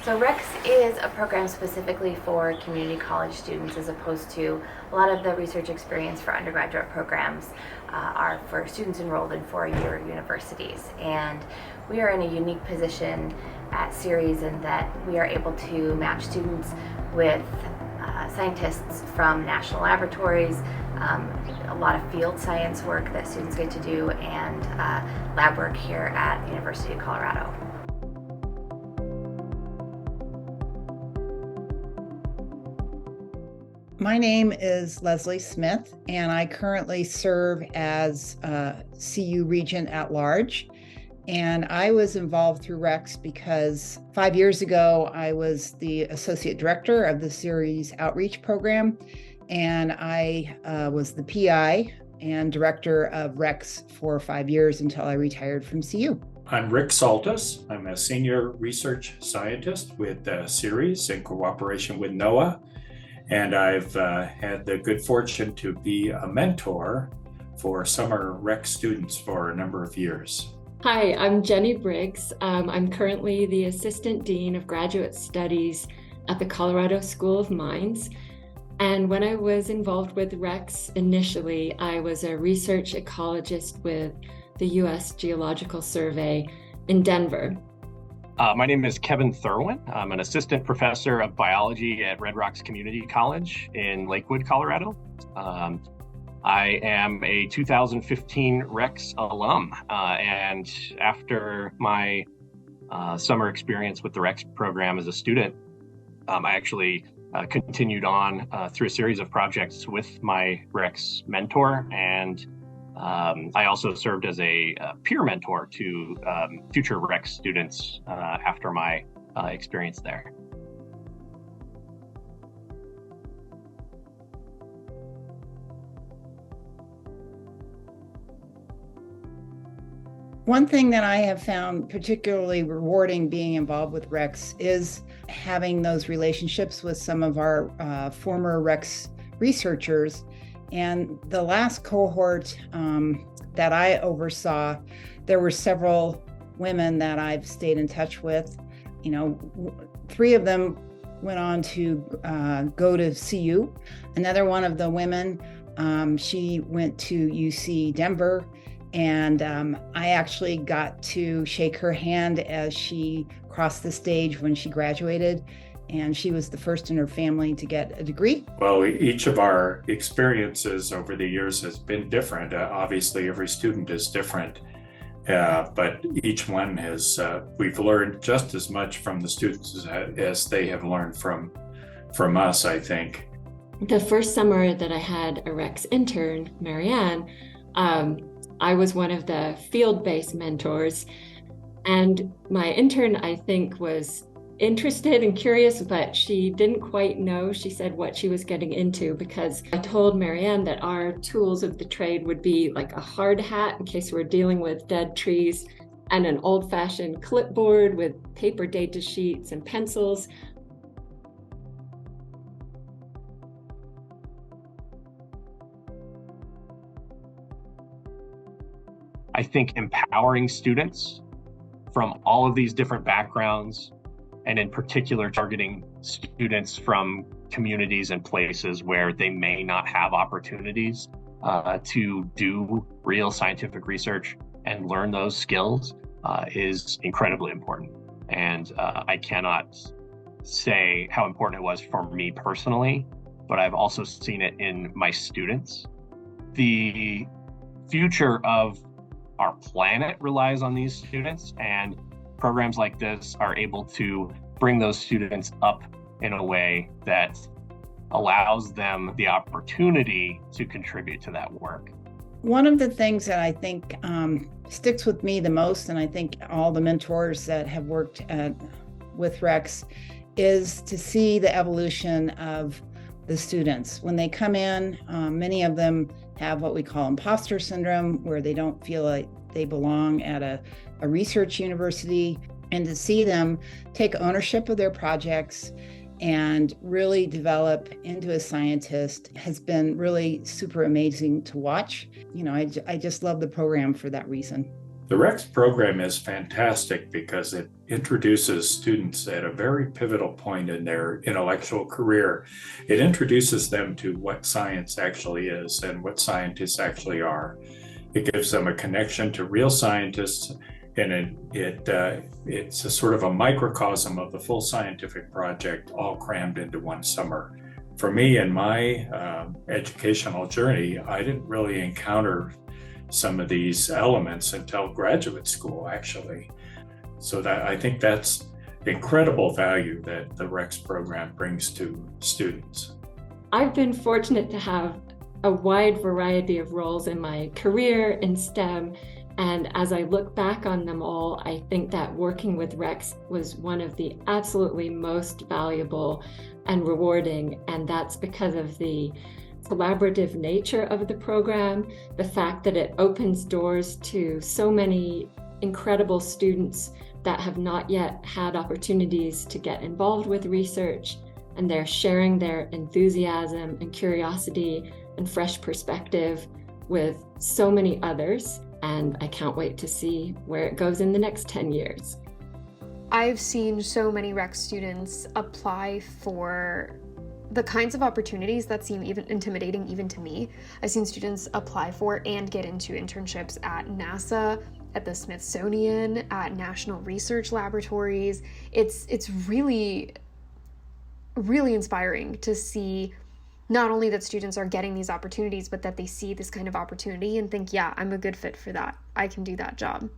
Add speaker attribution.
Speaker 1: So RECCS is a program specifically for community college students as opposed to a lot of the research experience for undergraduate programs are for students enrolled in four-year universities. And we are in a unique position at Ceres in that we are able to match students with scientists from national laboratories, a lot of field science work that students get to do, and lab work here at the University of Colorado.
Speaker 2: My name is Leslie Smith, and I currently serve as CU Regent at Large. And I was involved through RECCS because 5 years ago, I was the Associate Director of the Ceres Outreach Program, and I was the PI and Director of RECCS for 5 years until I retired from CU.
Speaker 3: I'm Rick Saltus. I'm a Senior Research Scientist with Ceres in cooperation with NOAA. And I've had the good fortune to be a mentor for summer RECCS students for a number of years.
Speaker 4: Hi, I'm Jenny Briggs. I'm currently the Assistant Dean of Graduate Studies at the Colorado School of Mines. And when I was involved with RECCS initially, I was a research ecologist with the U.S. Geological Survey in Denver.
Speaker 5: My name is Kevin Thurwin. I'm an assistant professor of biology at Red Rocks Community College in Lakewood, Colorado. I am a 2015 RECCS alum, and after my summer experience with the RECCS program as a student, I actually continued on through a series of projects with my RECCS mentor, and I also served as a peer mentor to future RECCS students after my experience there.
Speaker 2: One thing that I have found particularly rewarding being involved with RECCS is having those relationships with some of our former RECCS researchers. And the last cohort that I oversaw, there were several women that I've stayed in touch with. You know, 3 of them went on to go to CU. Another one of the women, she went to UC Denver. And I actually got to shake her hand as she crossed the stage when she graduated. And she was the first in her family to get a degree.
Speaker 3: Well, each of our experiences over the years has been different. Obviously, every student is different, but each one has, we've learned just as much from the students as they have learned from us, I think.
Speaker 4: The first summer that I had a RECCS intern, Marianne, I was one of the field-based mentors. And my intern, I think, was interested and curious, but she didn't quite know, she said, what she was getting into, because I told Marianne that our tools of the trade would be like a hard hat in case we're dealing with dead trees, and an old-fashioned clipboard with paper data sheets and pencils.
Speaker 5: I think empowering students from all of these different backgrounds, and in particular targeting students from communities and places where they may not have opportunities to do real scientific research and learn those skills is incredibly important. And I cannot say how important it was for me personally, but I've also seen it in my students. The future of our planet relies on these students, and programs like this are able to bring those students up in a way that allows them the opportunity to contribute to that work.
Speaker 2: One of the things that I think sticks with me the most, and I think all the mentors that have worked with RECCS, is to see the evolution of the students. When they come in, many of them have what we call imposter syndrome, where they don't feel like they belong at a research university. And to see them take ownership of their projects and really develop into a scientist has been really super amazing to watch. You know, I just love the program for that reason.
Speaker 3: The RECCS program is fantastic because it introduces students at a very pivotal point in their intellectual career. It introduces them to what science actually is and what scientists actually are. It gives them a connection to real scientists, and it's a sort of a microcosm of the full scientific project all crammed into one summer. For me, in my educational journey, I didn't really encounter some of these elements until graduate school, actually. So that I think that's incredible value that the RECCS program brings to students.
Speaker 4: I've been fortunate to have a wide variety of roles in my career in STEM. And as I look back on them all, I think that working with RECCS was one of the absolutely most valuable and rewarding. And that's because of the collaborative nature of the program, the fact that it opens doors to so many incredible students that have not yet had opportunities to get involved with research, and they're sharing their enthusiasm and curiosity and fresh perspective with so many others. And I can't wait to see where it goes in the next 10 years.
Speaker 6: I've seen so many RECCS students apply for the kinds of opportunities that seem even intimidating even to me. I've seen students apply for and get into internships at NASA, at the Smithsonian, at national research laboratories. It's really, really inspiring to see not only that students are getting these opportunities, but that they see this kind of opportunity and think, yeah, I'm a good fit for that. I can do that job.